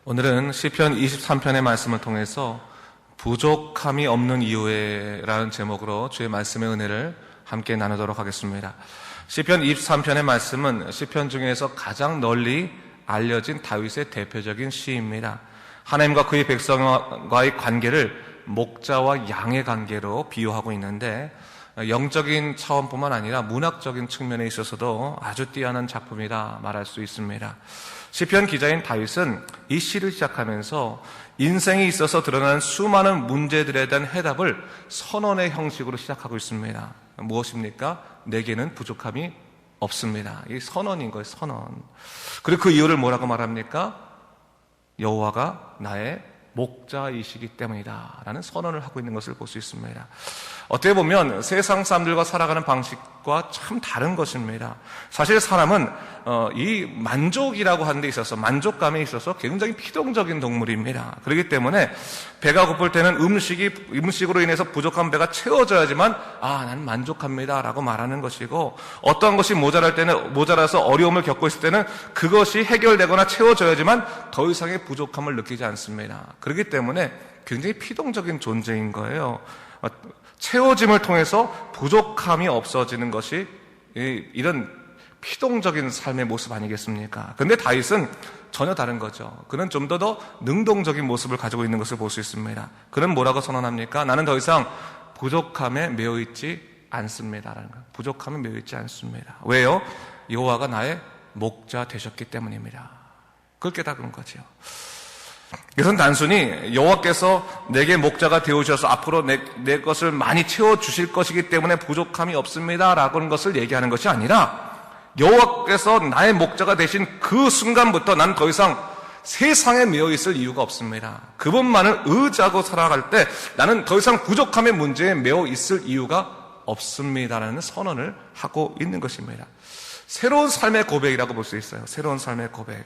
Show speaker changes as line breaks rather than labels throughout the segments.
오늘은 시편 23편의 말씀을 통해서 부족함이 없는 이유에라는 제목으로 주의 말씀의 은혜를 함께 나누도록 하겠습니다. 시편 23편의 말씀은 시편 중에서 가장 널리 알려진 다윗의 대표적인 시입니다. 하나님과 그의 백성과의 관계를 목자와 양의 관계로 비유하고 있는데 영적인 차원뿐만 아니라 문학적인 측면에 있어서도 아주 뛰어난 작품이라 말할 수 있습니다. 시편 기자인 다윗은 이 시를 시작하면서 인생에 있어서 드러나는 수많은 문제들에 대한 해답을 선언의 형식으로 시작하고 있습니다. 무엇입니까? 내게는 부족함이 없습니다. 이 선언인 거예요, 선언. 그리고 그 이유를 뭐라고 말합니까? 여호와가 나의 목자이시기 때문이다 라는 선언을 하고 있는 것을 볼 수 있습니다. 어떻게 보면 세상 사람들과 살아가는 방식과 참 다른 것입니다. 사실 사람은 이 만족이라고 하는 데 있어서, 만족감에 있어서 굉장히 피동적인 동물입니다. 그렇기 때문에 배가 고플 때는 음식으로 인해서 부족한 배가 채워져야지만 난 만족합니다 라고 말하는 것이고, 어떠한 것이 모자라서 어려움을 겪고 있을 때는 그것이 해결되거나 채워져야지만 더 이상의 부족함을 느끼지 않습니다. 그렇기 때문에 굉장히 피동적인 존재인 거예요. 채워짐을 통해서 부족함이 없어지는 것이 이런 피동적인 삶의 모습 아니겠습니까? 그런데 다윗은 전혀 다른 거죠. 그는 좀 더 능동적인 모습을 가지고 있는 것을 볼 수 있습니다. 그는 뭐라고 선언합니까? 나는 더 이상 부족함에 매여 있지 않습니다라는 거. 부족함에 매여 있지 않습니다. 왜요? 여호와가 나의 목자 되셨기 때문입니다. 그걸 깨닫는 거죠. 이것은 단순히 여호와께서 내게 목자가 되어주셔서 앞으로 내 것을 많이 채워주실 것이기 때문에 부족함이 없습니다 라는 것을 얘기하는 것이 아니라, 여호와께서 나의 목자가 되신 그 순간부터 나는 더 이상 세상에 매여 있을 이유가 없습니다. 그분만을 의지하고 살아갈 때 나는 더 이상 부족함의 문제에 매여 있을 이유가 없습니다라는 선언을 하고 있는 것입니다. 새로운 삶의 고백이라고 볼 수 있어요. 새로운 삶의 고백.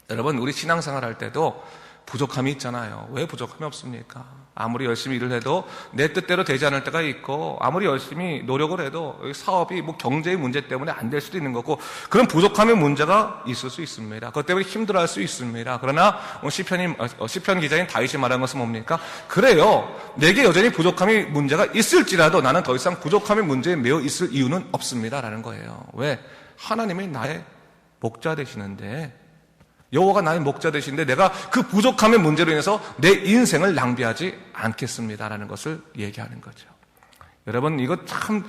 여러분, 우리 신앙생활 할 때도 부족함이 있잖아요. 왜 부족함이 없습니까? 아무리 열심히 일을 해도 내 뜻대로 되지 않을 때가 있고, 아무리 열심히 노력을 해도 사업이 경제의 문제 때문에 안 될 수도 있는 거고, 그런 부족함의 문제가 있을 수 있습니다. 그것 때문에 힘들어할 수 있습니다. 그러나 시편 기자인 다윗이 말한 것은 뭡니까? 그래요, 내게 여전히 부족함의 문제가 있을지라도 나는 더 이상 부족함의 문제에 매여 있을 이유는 없습니다라는 거예요. 왜? 하나님이 나의 목자 되시는데, 여호와가 나의 목자 되시는데 내가 그 부족함의 문제로 인해서 내 인생을 낭비하지 않겠습니다라는 것을 얘기하는 거죠. 여러분, 이거 참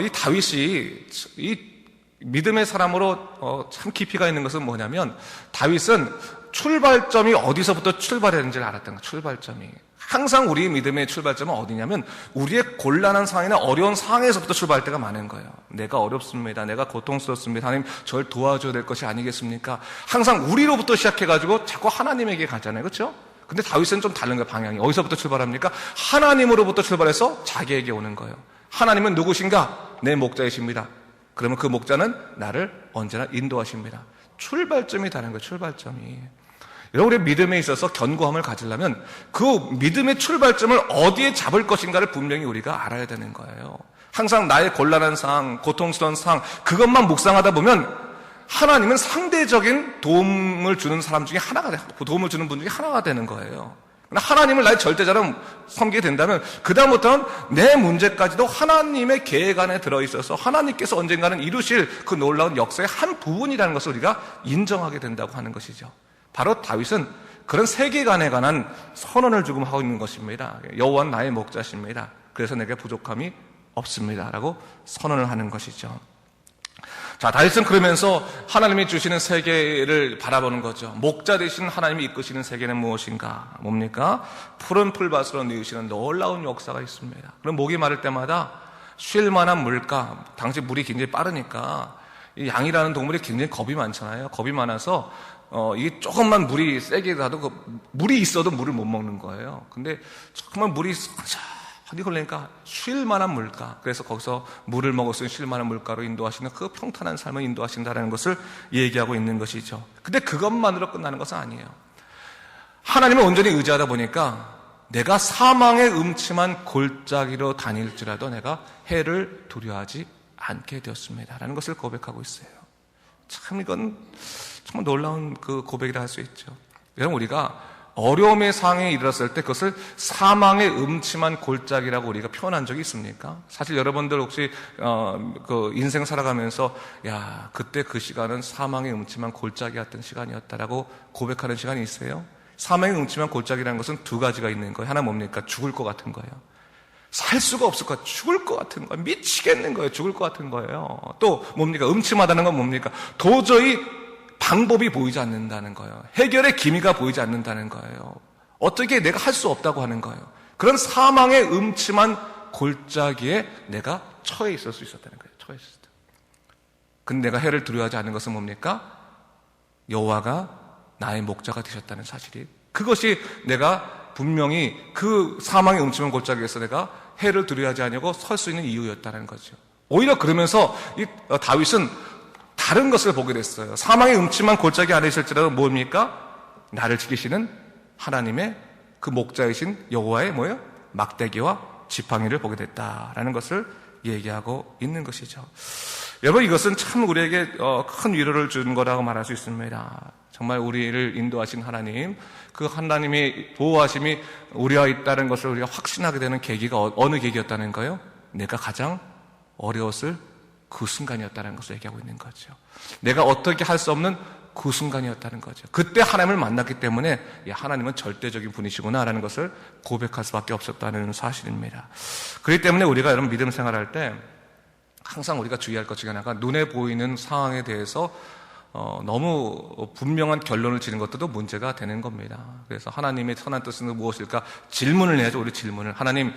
이 다윗이 이 믿음의 사람으로 참 깊이가 있는 것은 뭐냐면, 다윗은 출발점이 어디서부터 출발했는지를 알았던 거예요. 출발점이. 항상 우리의 믿음의 출발점은 어디냐면 우리의 곤란한 상황이나 어려운 상황에서부터 출발할 때가 많은 거예요. 내가 어렵습니다. 내가 고통스럽습니다. 하나님 저를 도와줘야 될 것이 아니겠습니까? 항상 우리로부터 시작해가지고 자꾸 하나님에게 가잖아요. 그렇죠? 근데 다윗은 좀 다른 거예요. 방향이. 어디서부터 출발합니까? 하나님으로부터 출발해서 자기에게 오는 거예요. 하나님은 누구신가? 내 목자이십니다. 그러면 그 목자는 나를 언제나 인도하십니다. 출발점이 다른 거예요. 출발점이. 여러분, 우리 믿음에 있어서 견고함을 가지려면 그 믿음의 출발점을 어디에 잡을 것인가를 분명히 우리가 알아야 되는 거예요. 항상 나의 곤란한 상황, 고통스러운 상황, 그것만 묵상하다 보면 하나님은 상대적인 도움을 주는 사람 중에 하나가, 도움을 주는 분 중에 하나가 되는 거예요. 하나님을 나의 절대자로 섬기게 된다면 그다음부터는 내 문제까지도 하나님의 계획 안에 들어있어서 하나님께서 언젠가는 이루실 그 놀라운 역사의 한 부분이라는 것을 우리가 인정하게 된다고 하는 것이죠. 바로 다윗은 그런 세계관에 관한 선언을 지금 하고 있는 것입니다. 여호와는 나의 목자십니다. 그래서 내게 부족함이 없습니다 라고 선언을 하는 것이죠. 자, 다윗은 그러면서 하나님이 주시는 세계를 바라보는 거죠. 목자 되신 하나님이 이끄시는 세계는 무엇인가? 뭡니까? 푸른 풀밭으로 누이시는 놀라운 역사가 있습니다. 그럼 목이 마를 때마다 쉴 만한 물가, 당시 물이 굉장히 빠르니까 이 양이라는 동물이 굉장히 겁이 많잖아요. 겁이 많아서 이게 조금만 물이 세게 가도 물이 있어도 물을 못 먹는 거예요. 근데 조금만 물이 천천히 흘러니까 쉴 만한 물가, 그래서 거기서 물을 먹을 수 있는 쉴 만한 물가로 인도하시는 그 평탄한 삶을 인도하신다는 것을 얘기하고 있는 것이죠. 근데 그것만으로 끝나는 것은 아니에요. 하나님을 온전히 의지하다 보니까 내가 사망의 음침한 골짜기로 다닐지라도 내가 해를 두려워하지 않게 되었습니다 라는 것을 고백하고 있어요. 참 이건 정말 놀라운 그 고백이라 할 수 있죠. 여러분, 우리가 어려움의 상황에 이르렀을 때 그것을 사망의 음침한 골짜기라고 우리가 표현한 적이 있습니까? 사실 여러분들 혹시 그 인생 살아가면서 야, 그때 그 시간은 사망의 음침한 골짜기였던 시간이었다라고 고백하는 시간이 있어요? 사망의 음침한 골짜기라는 것은 두 가지가 있는 거예요. 하나 뭡니까? 죽을 것 같은 거예요. 살 수가 없을 것 같아요. 죽을 것 같은 거예요. 미치겠는 거예요. 죽을 것 같은 거예요. 또 뭡니까? 음침하다는 건 뭡니까? 도저히 방법이 보이지 않는다는 거예요. 해결의 기미가 보이지 않는다는 거예요. 어떻게 내가 할 수 없다고 하는 거예요. 그런 사망의 음침한 골짜기에 내가 처해 있을 수 있었다는 거예요. 처해 있을 때. 근데 내가 해를 두려워하지 않는 것은 뭡니까? 여호와가 나의 목자가 되셨다는 사실이, 그것이 내가 분명히 그 사망의 음침한 골짜기에서 내가 해를 두려워하지 않으려고 설 수 있는 이유였다는 거죠. 오히려 그러면서 이 다윗은 다른 것을 보게 됐어요. 사망의 음침한 골짜기 안에 있을지라도 뭡니까? 나를 지키시는 하나님의 그 목자이신 여호와의 뭐예요? 막대기와 지팡이를 보게 됐다라는 것을 얘기하고 있는 것이죠. 여러분, 이것은 참 우리에게 큰 위로를 준 거라고 말할 수 있습니다. 정말 우리를 인도하신 하나님, 그 하나님의 보호하심이 우리와 있다는 것을 우리가 확신하게 되는 계기가 어느 계기였다는 거예요? 내가 가장 어려웠을 그 순간이었다는 것을 얘기하고 있는 거죠. 내가 어떻게 할 수 없는 그 순간이었다는 거죠. 그때 하나님을 만났기 때문에 하나님은 절대적인 분이시구나라는 것을 고백할 수밖에 없었다는 사실입니다. 그렇기 때문에 우리가 여러분 믿음 생활할 때 항상 우리가 주의할 것 중에 하나가 눈에 보이는 상황에 대해서 너무 분명한 결론을 지는 것도 문제가 되는 겁니다. 그래서 하나님의 선한 뜻은 무엇일까? 질문을 해야죠. 우리 질문을. 하나님,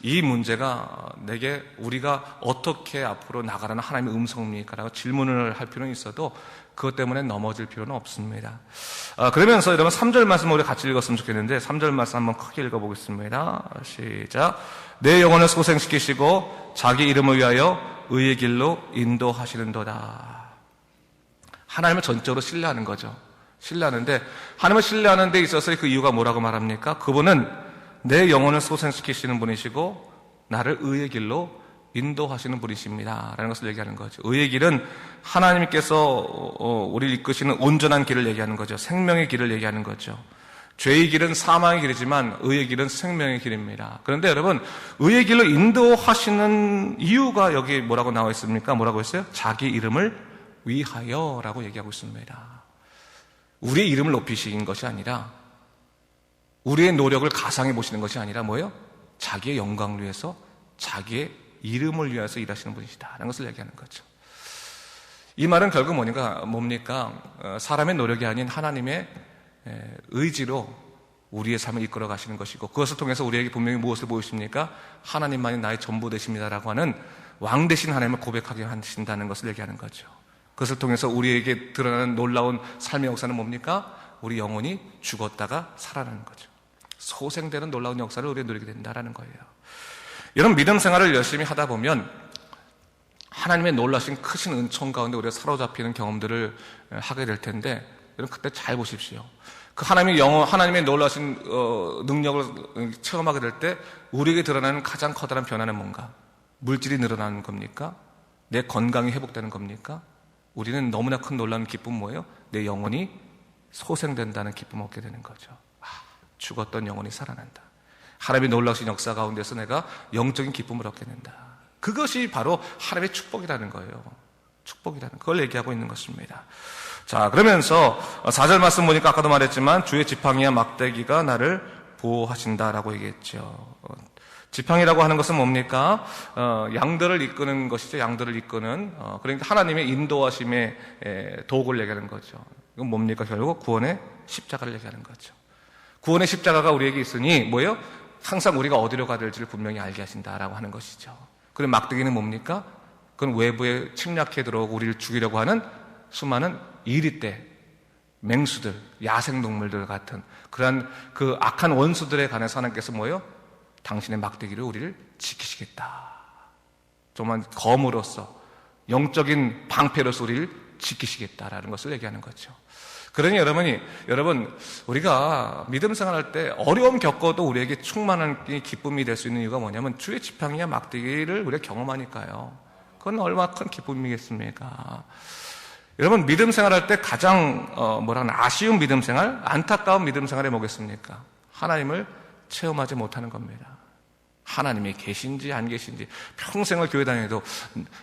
이 문제가 내게 우리가 어떻게 앞으로 나가라는 하나님의 음성입니까? 라고 질문을 할 필요는 있어도 그것 때문에 넘어질 필요는 없습니다. 그러면서 여러분 3절 말씀 우리 같이 읽었으면 좋겠는데 3절 말씀 한번 크게 읽어보겠습니다. 시작. 내 영혼을 소생시키시고 자기 이름을 위하여 의의 길로 인도하시는도다. 하나님을 전적으로 신뢰하는 거죠. 신뢰하는데 하나님을 신뢰하는 데 있어서 그 이유가 뭐라고 말합니까? 그분은 내 영혼을 소생시키시는 분이시고 나를 의의 길로 인도하시는 분이십니다 라는 것을 얘기하는 거죠. 의의 길은 하나님께서 우리를 이끄시는 온전한 길을 얘기하는 거죠. 생명의 길을 얘기하는 거죠. 죄의 길은 사망의 길이지만 의의 길은 생명의 길입니다. 그런데 여러분, 의의 길로 인도하시는 이유가 여기 뭐라고 나와 있습니까? 뭐라고 했어요? 자기 이름을 위하여라고 얘기하고 있습니다. 우리의 이름을 높이시는 것이 아니라 우리의 노력을 가상해 보시는 것이 아니라 뭐예요? 자기의 영광을 위해서 자기의 이름을 위해서 일하시는 분이시다라는 것을 얘기하는 거죠. 이 말은 결국 뭡니까? 사람의 노력이 아닌 하나님의 의지로 우리의 삶을 이끌어 가시는 것이고 그것을 통해서 우리에게 분명히 무엇을 보이십니까? 하나님만이 나의 전부 되십니다라고 하는 왕 되신 하나님을 고백하게 하신다는 것을 얘기하는 거죠. 그것을 통해서 우리에게 드러나는 놀라운 삶의 역사는 뭡니까? 우리 영혼이 죽었다가 살아나는 거죠. 소생되는 놀라운 역사를 우리가 누리게 된다는 거예요. 이런 믿음 생활을 열심히 하다 보면 하나님의 놀라신 크신 은총 가운데 우리가 사로잡히는 경험들을 하게 될 텐데 여러분 그때 잘 보십시오. 그 하나님의 놀라신 능력을 체험하게 될 때 우리에게 드러나는 가장 커다란 변화는 뭔가? 물질이 늘어나는 겁니까? 내 건강이 회복되는 겁니까? 우리는 너무나 큰 놀라운 기쁨 뭐예요? 내 영혼이 소생된다는 기쁨을 얻게 되는 거죠. 죽었던 영혼이 살아난다. 하나님의 놀라우신 역사 가운데서 내가 영적인 기쁨을 얻게 된다. 그것이 바로 하나님의 축복이라는 거예요. 축복이라는 그걸 얘기하고 있는 것입니다. 자, 그러면서 4절 말씀 보니까 아까도 말했지만 주의 지팡이와 막대기가 나를 보호하신다라고 얘기했죠. 지팡이라고 하는 것은 뭡니까? 양들을 이끄는 것이죠. 양들을 이끄는 그러니까 하나님의 인도하심의 도구를 얘기하는 거죠. 이건 뭡니까? 결국 구원의 십자가를 얘기하는 거죠. 구원의 십자가가 우리에게 있으니 뭐예요? 항상 우리가 어디로 가야 될지를 분명히 알게 하신다라고 하는 것이죠. 그리고 막대기는 뭡니까? 그건 외부에 침략해 들어오고 우리를 죽이려고 하는 수많은 이리떼, 맹수들, 야생동물들 같은 그러한 그 악한 원수들에 관해서 하나님께서 뭐예요? 당신의 막대기를 우리를 지키시겠다. 정말 검으로서 영적인 방패로서 우리를 지키시겠다라는 것을 얘기하는 거죠. 그러니 여러분 우리가 믿음 생활할 때 어려움 겪어도 우리에게 충만한 기쁨이 될 수 있는 이유가 뭐냐면 주의 지팡이와 막대기를 우리가 경험하니까요. 그건 얼마나 큰 기쁨이겠습니까? 여러분, 믿음 생활할 때 가장 아쉬운 믿음 생활, 안타까운 믿음 생활이 뭐겠습니까? 하나님을 체험하지 못하는 겁니다. 하나님이 계신지 안 계신지, 평생을 교회 다녀도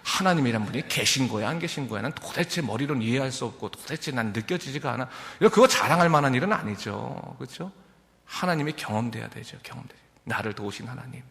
하나님이란 분이 계신 거야 안 계신 거야 는 도대체 머리로는 이해할 수 없고 도대체 난 느껴지지가 않아. 그거 자랑할 만한 일은 아니죠. 그렇죠? 하나님이 경험돼야 되죠. 나를 도우신 하나님.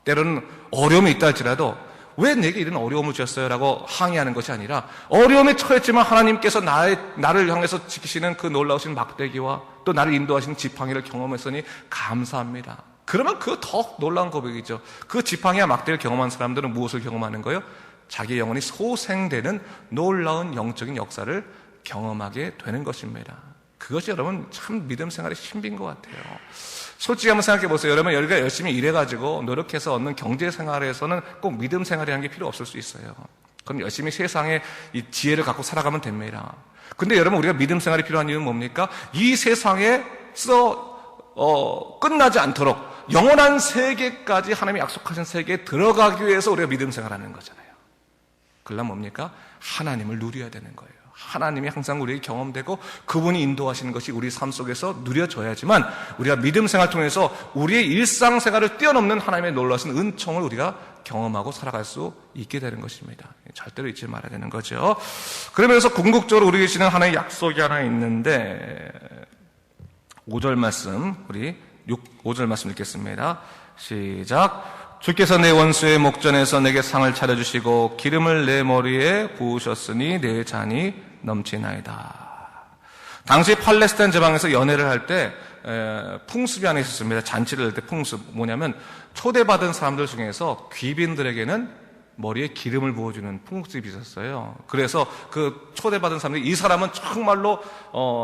때로는 어려움이 있다 할지라도 왜 내게 이런 어려움을 주셨어요? 라고 항의하는 것이 아니라 어려움에 처했지만 하나님께서 나를 향해서 지키시는 그 놀라우신 막대기와 또 나를 인도하시는 지팡이를 경험했으니 감사합니다. 그러면 그거 더 놀라운 고백이죠. 그 지팡이와 막대를 경험한 사람들은 무엇을 경험하는 거예요? 자기 영혼이 소생되는 놀라운 영적인 역사를 경험하게 되는 것입니다. 그것이 여러분 참 믿음 생활의 신비인 것 같아요. 솔직히 한번 생각해 보세요. 여러분, 우리가 열심히 일해가지고 노력해서 얻는 경제 생활에서는 꼭 믿음 생활이라는 게 필요 없을 수 있어요. 그럼 열심히 세상의 이 지혜를 갖고 살아가면 됩니다. 근데 여러분, 우리가 믿음 생활이 필요한 이유는 뭡니까? 이 세상에서 끝나지 않도록 영원한 세계까지 하나님이 약속하신 세계에 들어가기 위해서 우리가 믿음 생활하는 거잖아요. 그러려면 뭡니까? 하나님을 누려야 되는 거예요. 하나님이 항상 우리에게 경험되고 그분이 인도하시는 것이 우리 삶 속에서 누려져야지만 우리가 믿음 생활 통해서 우리의 일상생활을 뛰어넘는 하나님의 놀라신 은총을 우리가 경험하고 살아갈 수 있게 되는 것입니다. 절대로 잊지 말아야 되는 거죠. 그러면서 궁극적으로 우리 계시는 하나의 약속이 하나 있는데 5절 말씀, 우리 5절 말씀 읽겠습니다. 시작. 주께서 내 원수의 목전에서 내게 상을 차려주시고 기름을 내 머리에 부으셨으니 내 잔이 넘치나이다. 당시 팔레스타인 지방에서 연애를 할 때 풍습이 하나 있었습니다. 잔치를 할 때 풍습. 뭐냐면 초대받은 사람들 중에서 귀빈들에게는 머리에 기름을 부어주는 풍습이 있었어요. 그래서 그 초대받은 사람들이 이 사람은 정말로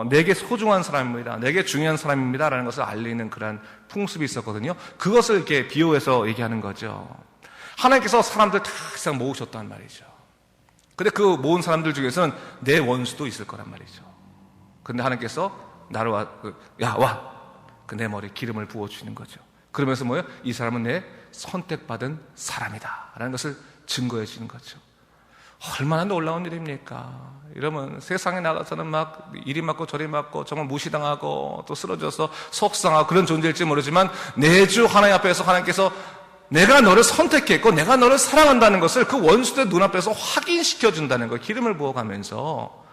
내게 소중한 사람입니다. 내게 중요한 사람입니다. 라는 것을 알리는 그런 풍습이 있었거든요. 그것을 이렇게 비유해서 얘기하는 거죠. 하나님께서 사람들 다 이상 모으셨단 말이죠. 근데 그 모은 사람들 중에서는 내 원수도 있을 거란 말이죠. 근데 하나님께서 나를 와. 내 머리에 기름을 부어주시는 거죠. 그러면서 뭐예요? 이 사람은 내 선택받은 사람이다. 라는 것을 증거해 주는 거죠. 얼마나 놀라운 일입니까? 이러면 세상에 나가서는 막 이리 맞고 저리 맞고 정말 무시당하고 또 쓰러져서 속상하고 그런 존재일지 모르지만 내 주 하나님 앞에서 하나님께서 내가 너를 선택했고 내가 너를 사랑한다는 것을 그 원수들 눈앞에서 확인시켜준다는 거, 기름을 부어가면서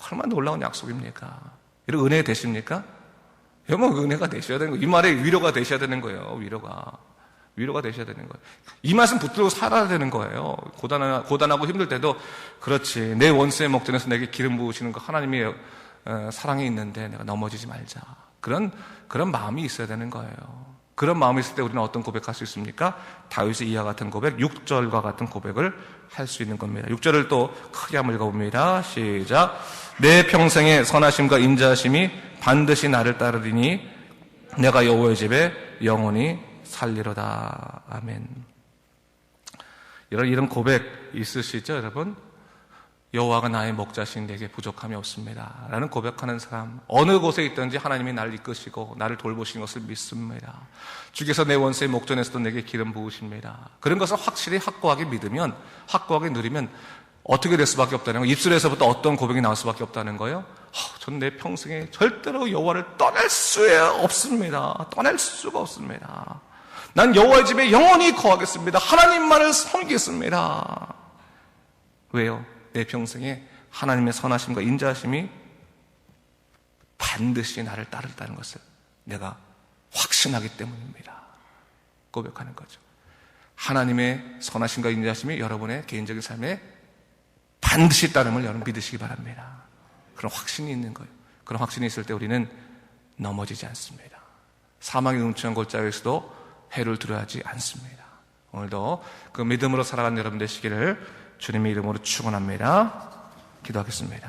얼마나 놀라운 약속입니까? 이런 은혜 되십니까? 여러분, 은혜가 되셔야 되는 거예요. 이 말에 위로가 되셔야 되는 거예요. 위로가 되셔야 되는 거예요. 이 말씀 붙들고 살아야 되는 거예요. 고단하고 힘들 때도 그렇지. 내 원수의 목전에서 내게 기름 부으시는 거 하나님의 사랑이 있는데 내가 넘어지지 말자. 그런 마음이 있어야 되는 거예요. 그런 마음이 있을 때 우리는 어떤 고백할 수 있습니까? 다윗의 이와 같은 고백, 6절과 같은 고백을 할 수 있는 겁니다. 6절을 또 크게 한번 읽어봅니다. 시작. 내 평생의 선하심과 인자하심이 반드시 나를 따르리니 내가 여호와의 집에 영원히 살리로다. 아멘. 이런 고백 있으시죠, 여러분? 여호와가 나의 목자신 내게 부족함이 없습니다. 라는 고백하는 사람, 어느 곳에 있든지 하나님이 나를 이끄시고 나를 돌보시는 것을 믿습니다. 주께서 내 원수의 목전에서도 내게 기름 부으십니다. 그런 것을 확실히 확고하게 믿으면, 확고하게 누리면 어떻게 될 수밖에 없다는 거예요. 입술에서부터 어떤 고백이 나올 수밖에 없다는 거예요. 전 내 평생에 절대로 여호와를 떠날 수 없습니다. 떠날 수가 없습니다. 난 여호와의 집에 영원히 거하겠습니다. 하나님만을 섬기겠습니다. 왜요? 내 평생에 하나님의 선하심과 인자하심이 반드시 나를 따른다는 것을 내가 확신하기 때문입니다. 고백하는 거죠. 하나님의 선하심과 인자하심이 여러분의 개인적인 삶에 반드시 따름을 여러분 믿으시기 바랍니다. 그런 확신이 있는 거예요. 그런 확신이 있을 때 우리는 넘어지지 않습니다. 사망의 음침한 골짜기에서도 해를 두려워하지 않습니다. 오늘도 그 믿음으로 살아가는 여러분 되시기를 주님의 이름으로 축원합니다. 기도하겠습니다.